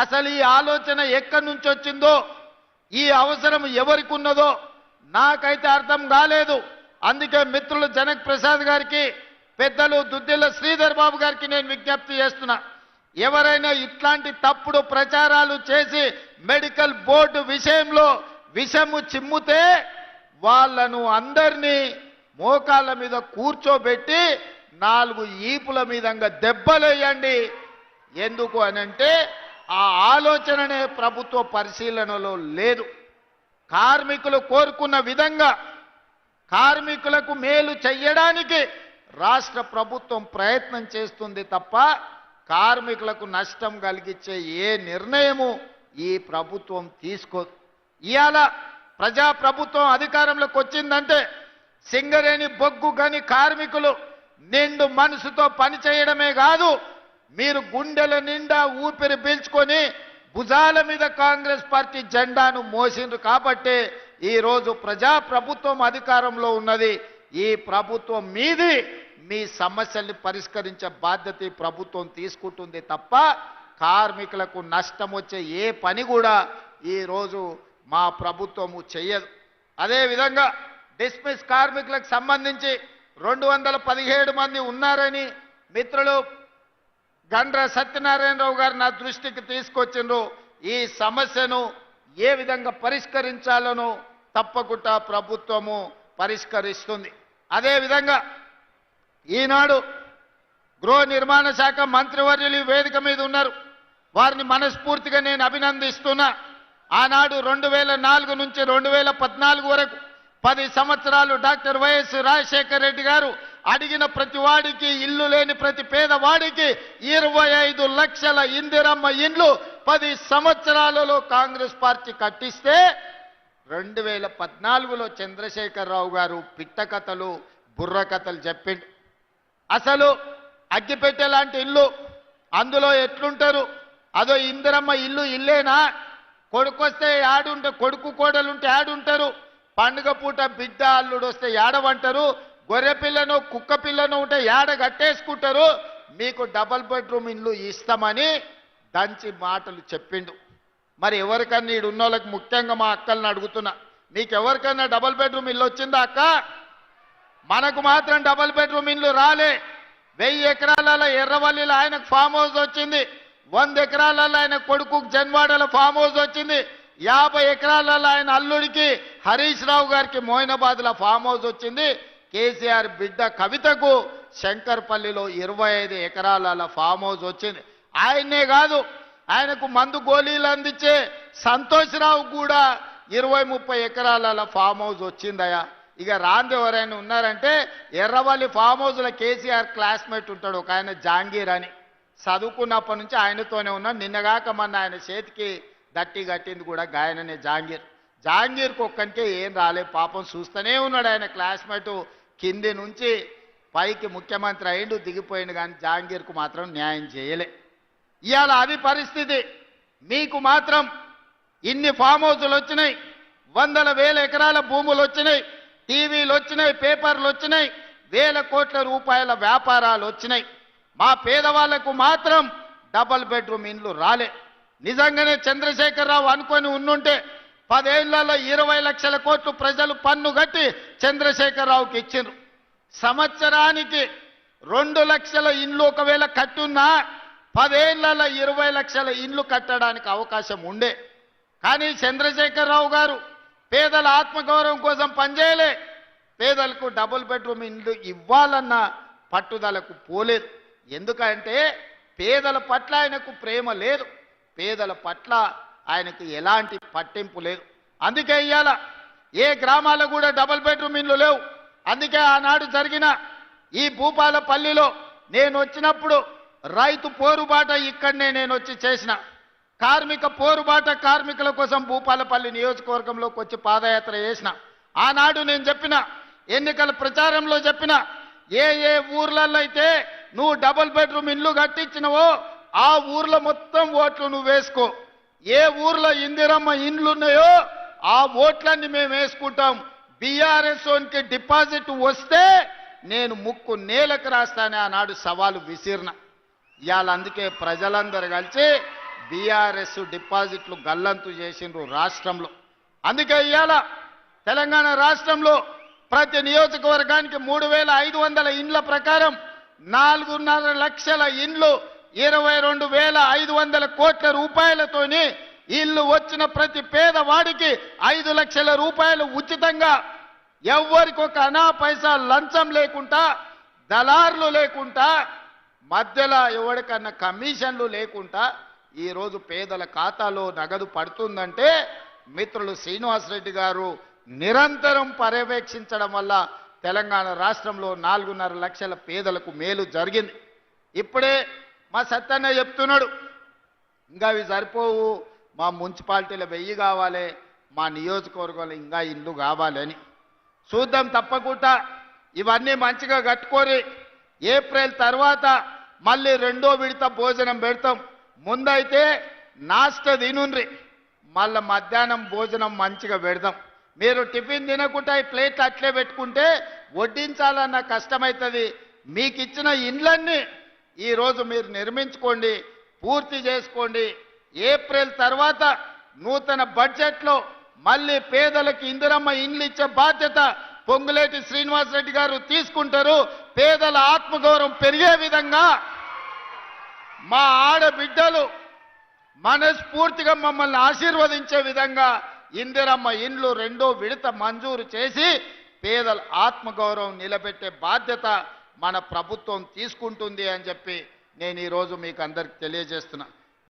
అసలు ఈ ఆలోచన ఎక్కడి నుంచి వచ్చిందో, ఈ అవసరం ఎవరికి ఉన్నదో నాకైతే అర్థం కాలేదు. అందుకే మిత్రులు జనక్ ప్రసాద్ గారికి, పెద్దలు దుద్దిల్ల శ్రీధర్ బాబు గారికి నేను విజ్ఞప్తి చేస్తున్నా. ఎవరైనా ఇట్లాంటి తప్పుడు ప్రచారాలు చేసి మెడికల్ బోర్డు విషయంలో విషము చిమ్ముతే వాళ్ళను అందరినీ మోకాళ్ళ మీద కూర్చోబెట్టి 4 ఈపుల మీదంగా దెబ్బలేయండి. ఎందుకు అనంటే ఆ ఆలోచననే ప్రభుత్వ పరిశీలనలో లేదు. కార్మికులు కోరుకున్న విధంగా కార్మికులకు మేలు చెయ్యడానికి రాష్ట్ర ప్రభుత్వం ప్రయత్నం చేస్తుంది తప్ప కార్మికులకు నష్టం కలిగించే ఏ నిర్ణయము ఈ ప్రభుత్వం తీసుకోదు. ఇవాళ ప్రజా ప్రభుత్వం అధికారంలోకి వచ్చిందంటే సింగరేణి బొగ్గు గని కార్మికులు నిండు మనసుతో పనిచేయడమే కాదు, మీరు గుండెల నిండా ఊపిరి పీల్చుకొని భుజాల మీద కాంగ్రెస్ పార్టీ జెండాను మోసిండ్రు కాబట్టి ఈరోజు ప్రజా ప్రభుత్వం అధికారంలో ఉన్నది. ఈ ప్రభుత్వం మీది మీ సమస్యల్ని పరిష్కరించే బాధ్యత ఈ ప్రభుత్వం తీసుకుంటుంది తప్ప కార్మికులకు నష్టం వచ్చే ఏ పని కూడా ఈరోజు మా ప్రభుత్వము చెయ్యదు. అదేవిధంగా డిస్మిస్ కార్మికులకు సంబంధించి 217 మంది ఉన్నారని మిత్రులు గండ్ర సత్యనారాయణరావు గారు నా దృష్టికి తీసుకొచ్చిండ్రు. ఈ సమస్యను ఏ విధంగా పరిష్కరించాలనో తప్పకుండా ప్రభుత్వము పరిష్కరిస్తుంది. అదేవిధంగా ఈనాడు గృహ నిర్మాణ శాఖ మంత్రివర్యులు వేదిక మీద ఉన్నారు. వారిని మనస్ఫూర్తిగా నేను అభినందిస్తున్నా. ఆనాడు 2004 నుంచి 2014 వరకు 10 సంవత్సరాలు డాక్టర్ వైఎస్ రాజశేఖర రెడ్డి గారు అడిగిన ప్రతి వాడికి, ఇల్లు లేని ప్రతి పేదవాడికి 25 లక్షల ఇందిరమ్మ ఇండ్లు 10 సంవత్సరాలలో కాంగ్రెస్ పార్టీ కట్టిస్తే 2014లో చంద్రశేఖరరావు గారు పిట్ట కథలు, బుర్ర కథలు చెప్పిండు. అసలు అగ్గిపెట్టె లాంటి ఇల్లు అందులో ఎట్లుంటారు? అదో ఇందిరమ్మ ఇల్లు ఇల్లేనా? కొడుకొస్తే యాడుంటే, కొడుకు కోడలుంటే యాడుంటారు? పండుగ పూట బిడ్డ అల్లుడు వస్తే యాడవంటారు? గొర్రె పిల్లను కుక్క పిల్లను ఉంటే యాడ కట్టేసుకుంటారు. మీకు డబల్ బెడ్రూమ్ ఇల్లు ఇస్తామని దంచి మాటలు చెప్పిండు. మరి ఎవరికన్నా ఈడు ఉన్నోళ్ళకి, ముఖ్యంగా మా అక్కల్ని అడుగుతున్నా, మీకు ఎవరికన్నా డబల్ బెడ్రూమ్ ఇల్లు వచ్చిందా అక్క? మనకు మాత్రం డబల్ బెడ్రూమ్ ఇల్లు రాలే. 1000 ఎకరాల ఎర్రవల్లిలో ఆయనకు ఫామ్ హౌస్ వచ్చింది. 100 ఎకరాలలో ఆయన కొడుకు జన్వాడల ఫామ్ హౌస్ వచ్చింది. 50 ఎకరాలలో ఆయన అల్లుడికి హరీష్ రావు గారికి మోయినాబాద్లో ఫామ్ హౌస్ వచ్చింది. కేసీఆర్ బిడ్డ కవితకు శంకర్పల్లిలో 25 ఎకరాల ఫామ్ హౌస్ వచ్చింది. ఆయన్నే కాదు, ఆయనకు మందు గోళీలు అందించే సంతోష్రావు కూడా 20-30 ఎకరాల ఫామ్ హౌస్ వచ్చిందయా. ఇక రాంది ఎవరైనా ఉన్నారంటే ఎర్రవల్లి ఫామ్ హౌస్లో కేసీఆర్ క్లాస్మేట్ ఉంటాడు ఒక ఆయన, జాంగీర్ అని. చదువుకున్నప్పటి నుంచి ఆయనతోనే ఉన్నాడు. నిన్నగాక మొన్న ఆయన చేతికి దట్టి కట్టింది కూడా గాయననే జాంగీర్. జాంగీర్కి ఒక్కనికే ఏం రాలే పాపం, చూస్తూనే ఉన్నాడు. ఆయన క్లాస్మేటు కింది నుంచి పైకి ముఖ్యమంత్రి అయిండు, దిగిపోయిండు, కానీ జాంగీర్కు మాత్రం న్యాయం చేయలే. ఇవాళ అది పరిస్థితి. మీకు మాత్రం ఇన్ని ఫామ్ హౌజులు వచ్చినాయి, 100,000 ఎకరాల భూములు వచ్చినాయి, టీవీలు వచ్చినాయి, పేపర్లు వచ్చినాయి, 1000 కోట్ల రూపాయల వ్యాపారాలు వచ్చినాయి. మా పేదవాళ్లకు మాత్రం డబల్ బెడ్రూమ్ ఇండ్లు రాలే. నిజంగానే చంద్రశేఖరరావు అనుకొని ఉండుంటే 10 ఏళ్లలో 20 లక్షల కోట్లు ప్రజలు పన్ను కట్టి చంద్రశేఖరరావుకి ఇచ్చిండ్రు. సంవత్సరానికి 2 లక్షల ఇండ్లు ఒకవేళ కట్టున్నా 10 ఏళ్లలో 20 లక్షల ఇండ్లు కట్టడానికి అవకాశం ఉండే. కానీ చంద్రశేఖరరావు గారు పేదల ఆత్మగౌరవం కోసం పనిచేయలే. పేదలకు డబుల్ బెడ్రూమ్ ఇండ్లు ఇవ్వాలన్న పట్టుదలకు పోలేదు. ఎందుకంటే పేదల పట్ల ఆయనకు ప్రేమ లేదు, పేదల పట్ల ఆయనకు ఎలాంటి పట్టింపు లేదు. అందుకే ఇవాళ ఏ గ్రామాల్లో కూడా డబుల్ బెడ్రూమ్ ఇండ్లు లేవు. అందుకే ఆనాడు జరిగిన ఈ భూపాలపల్లిలో నేను వచ్చినప్పుడు రైతు పోరుబాట ఇక్కడనే నేను వచ్చి చేసిన. కార్మిక పోరుబాట కార్మికుల కోసం భూపాలపల్లి నియోజకవర్గంలోకి వచ్చి పాదయాత్ర చేసిన. ఆనాడు నేను చెప్పిన, ఎన్నికల ప్రచారంలో చెప్పిన, ఏ ఊర్లలో అయితే నువ్వు డబుల్ బెడ్రూమ్ ఇల్లు కట్టించినవో ఆ ఊర్లో మొత్తం ఓట్లు నువ్వు వేసుకో. ఏ ఊర్లో ఇందిరమ్మ ఇండ్లు ఉన్నాయో ఆ ఓట్లన్నీ మేము వేసుకుంటాం. బీఆర్ఎస్కి డిపాజిట్ వస్తే నేను ముక్కు నేలకు రాస్తానే ఆనాడు సవాలు విసిరిన. ఇవాళ అందుకే ప్రజలందరూ కలిసి బీఆర్ఎస్ డిపాజిట్లు గల్లంతు చేసిండ్రు రాష్ట్రంలో. అందుకే ఇవాళ తెలంగాణ రాష్ట్రంలో ప్రతి నియోజకవర్గానికి 3,500 ఇండ్ల ప్రకారం 4.5 లక్షల ఇండ్లు 22,500 కోట్ల రూపాయలతోని ఇల్లు వచ్చిన ప్రతి పేదవాడికి 5 లక్షల రూపాయలు ఉచితంగా, ఎవ్వరికి ఒక అనా పైసా లంచం లేకుండా, దళార్లు లేకుండా, మధ్యలో ఎవరికన్నా కమిషన్లు లేకుండా ఈరోజు పేదల ఖాతాలో నగదు పడుతుందంటే మిత్రులు శ్రీనివాసరెడ్డి గారు నిరంతరం పర్యవేక్షించడం వల్ల తెలంగాణ రాష్ట్రంలో 4.5 లక్షల పేదలకు మేలు జరిగింది. ఇప్పుడే మా సత్తన్న చెప్తున్నాడు, ఇంకా అవి సరిపోవు, మా మున్సిపాలిటీలో 1000 కావాలి, మా నియోజకవర్గంలో ఇంకా ఇల్లు కావాలని. చూద్దాం తప్పకుండా. ఇవన్నీ మంచిగా కట్టుకొని ఏప్రిల్ తర్వాత మళ్ళీ 2వ విడత భోజనం పెడతాం. ముందైతే నాష్ట తినుండ్రి, మళ్ళీ మధ్యాహ్నం భోజనం మంచిగా పెడదాం. మీరు టిఫిన్ తినకుండా ఈ ప్లేట్లు అట్లే పెట్టుకుంటే వడ్డించాలన్న కష్టమవుతుంది. మీకు ఇచ్చిన ఇండ్లన్నీ ఈరోజు మీరు నిర్మించుకోండి, పూర్తి చేసుకోండి. ఏప్రిల్ తర్వాత నూతన బడ్జెట్లో మళ్ళీ పేదలకు ఇందిరమ్మ ఇండ్లు ఇచ్చే బాధ్యత పొంగులేటి శ్రీనివాసరెడ్డి గారు తీసుకుంటారు. పేదల ఆత్మగౌరవం పెరిగే విధంగా మా ఆడబిడ్డలు మనస్ఫూర్తిగా మమ్మల్ని ఆశీర్వదించే విధంగా ఇందిరమ్మ ఇండ్లు 2వ విడత మంజూరు చేసి పేదల ఆత్మగౌరవం నిలబెట్టే బాధ్యత మన ప్రభుత్వం తీసుకుంటుంది అని చెప్పి నేను ఈరోజు మీకు అందరికి తెలియజేస్తున్నా.